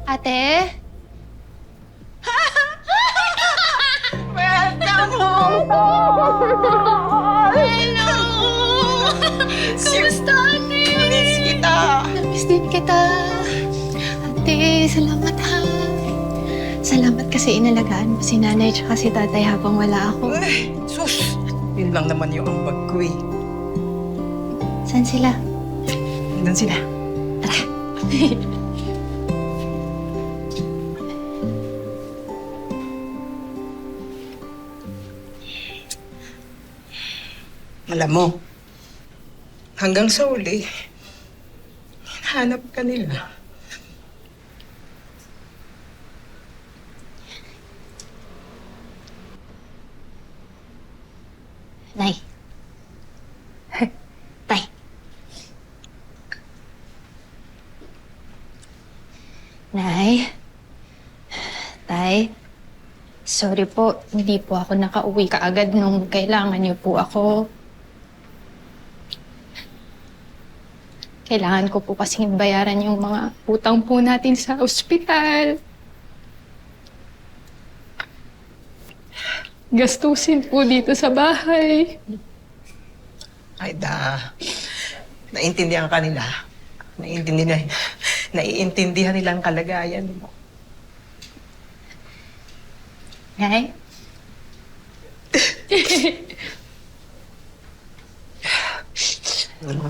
Ate? Welcome home! Hello! Kamusta, ate? Miss kita! Namiss din kita. Ate, salamat ha. Salamat kasi inalagaan mo si nanay at si tatay habang wala ako. Ay, sus! Yun lang naman yung ambag ko eh. Saan sila? Nandun sila. Tara. Alam mo, hanggang sa uli, hinahanap ka nila. Nay. Tay. Nay. Tay. Sorry po, hindi po ako nakauwi kaagad nung kailangan niyo po ako. Kailangan ko po kasing bayaran yung mga utang po natin sa ospital. Gastusin po dito sa bahay. Aida, naiintindihan ka nila. Naiintindihan nila ang kalagayan mo. Nay?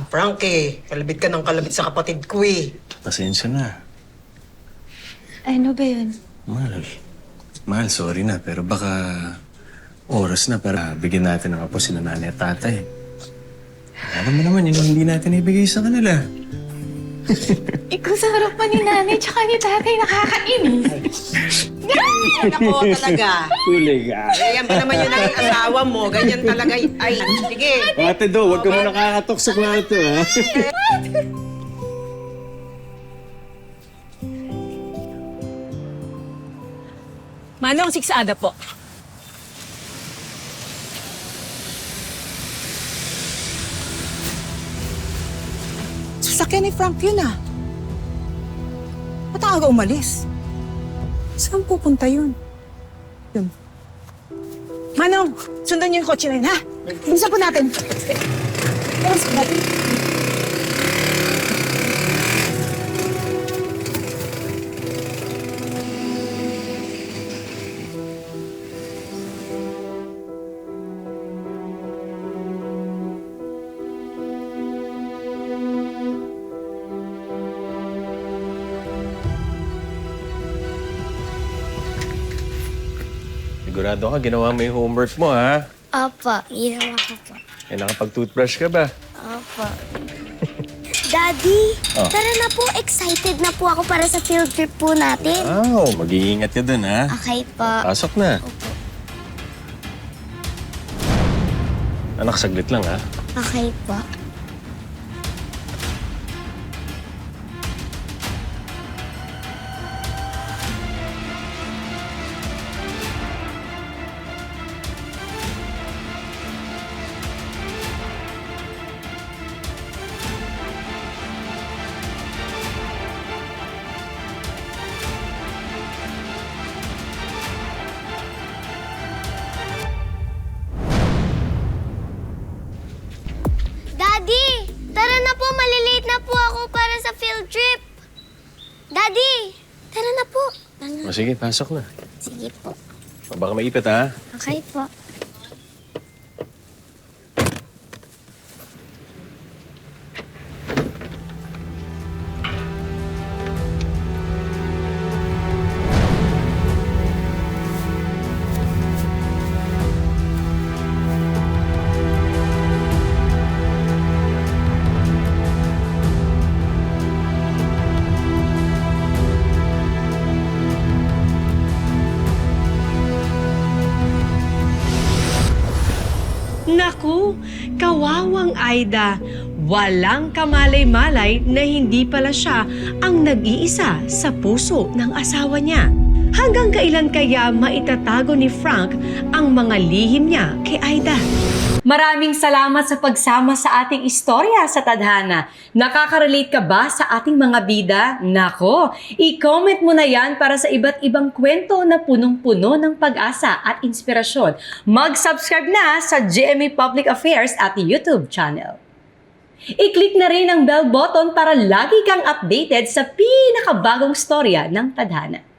Frank kalabit ka ng kalabit sa kapatid ko eh. Pasensya na. Ano ba yun? Mahal. Mahal, sorry na. Pero baka oras na para bigyan natin ng apo si nanay at tatay. Alam mo naman, yun ang hindi natin ibigay sa kanila. Ikaw sa harapan ni nanay tsaka ni tatay nakakainis. Ako talaga. Huli ka. Yan pa naman yun ang asawa mo. Ganyan talaga. Ay, sige. Ate Do, huwag ka mo nakakatok sa kwarto, ha? Manong Siksada po. Sasakyan ni Frank yun ah. Ba't ang aga umalis? Saan pupunta yun? Yun. Manong, sundan niyo yung kotse na yun, ha? Bilisan po natin. Bilisan natin. Sigurado ka, ginawa mo yung homework mo, ha? Opo, ginawa ko po. Eh, nakapag-toothbrush ka ba? Opo. Daddy, Oh. tara na po. Excited na po ako para sa field trip po natin. Wow, mag-iingat ka dun, ha? Okay po. Pasok na. Opo. Anak, saglit lang, ha? Okay po. Daddy, tara na po. Malilate na po ako para sa field trip. Daddy, tara na po. O sige, pasok na. Sige po. Baka maipit, ha? Okay po. Naku, kawawang Aida. Walang kamalay-malay na hindi pala siya ang nag-iisa sa puso ng asawa niya. Hanggang kailan kaya maitatago ni Frank ang mga lihim niya kay Aida? Maraming salamat sa pagsama sa ating istorya sa Tadhana. Nakaka-relate ka ba sa ating mga bida? Nako, i-comment mo na yan para sa iba't ibang kwento na punong-puno ng pag-asa at inspirasyon. Mag-subscribe na sa GMA Public Affairs at YouTube channel. I-click na rin ang bell button para lagi kang updated sa pinakabagong storya ng Tadhana.